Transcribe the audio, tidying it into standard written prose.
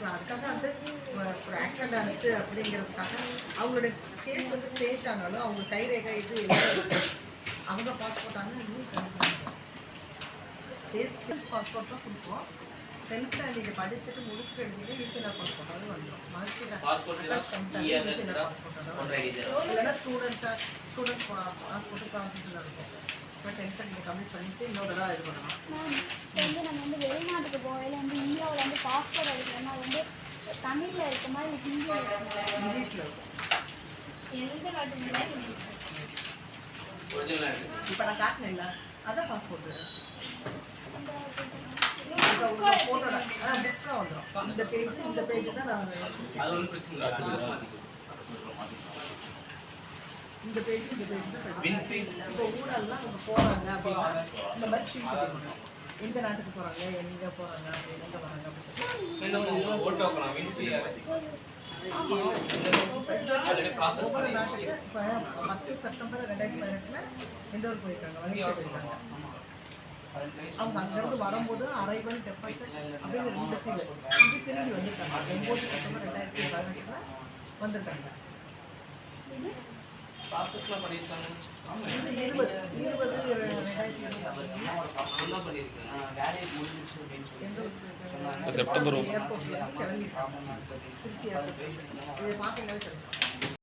எடுத்துக்கலாம். அதுக்காக வந்து ஒரு ஆக்சிடென்ட் ஆனிச்சு அப்படிங்கிறதுக்காக அவங்களுடைய கேஸ் வந்து சேஞ்ச் ஆனாலும் அவங்க கைரேகை இது எல்லாம் அவங்க பாஸ்போர்ட் ஆனால் இன்னும் பாஸ்போர்ட் தான் கொடுப்போம். 10th நீங்கள் படிச்சுட்டு முடிச்சுட்டு எடுத்துட்டு ஈஸியாக பாஸ்போர்ட்டாவது வந்துடும். இல்லைன்னா ஸ்டூடெண்ட் பாஸ்போர்ட்டு ப்ராசஸில் இருக்கும். இப்போ 10th நீங்கள் கம்ப்ளீட் பண்ணிவிட்டு இன்னொரு தடவை இது பண்ணலாம். வந்து நம்ம வந்து வெளிநாட்டுக்கு போகையில் வந்து இந்தியாவில் வந்து பாஸ்போர்ட் எடுக்கிறோம்னா வந்து தமிழில் இருக்க மாதிரி இங்கிலீஷில் இருக்கும். எந்த நாட்டுக்கு இப்போ நான் காட்டினேன் இல்லை அதான் பாஸ்போர்ட்டு. ஃபோட்டோட புக்காக வந்துடும். இந்த பேஜ் தான் நான் இந்த பேஜ் தான். இப்போ ஊரெல்லாம் அவங்க போகிறாங்க அப்படின்னா இந்த மாதிரி சீட் பண்ணணும். எந்த நாட்டுக்கு போகிறாங்க, எங்கே போகிறாங்க, எங்கே வராங்க அப்படின்னு ஒவ்வொரு நாட்டுக்கு இப்போ 10 செப்டம்பர் 2018 எந்த ஊர் போயிருக்காங்க, மலேசியா போயிருக்காங்க. அவங்க அங்கேருந்து வரும்போது அரைவல் டெபாசிட் அப்படிங்கிற 2 சீல் இது திரும்பி வந்துருக்காங்க. 9 செப்டம்பர் 2018 வந்திருக்காங்க. 20 செப்டம்பர் ஏர்போர்ட்ல கிளம்பிட்டாங்க. திருச்சி ஏர்போர்ட் இதை பார்க்கவே தெரியும்.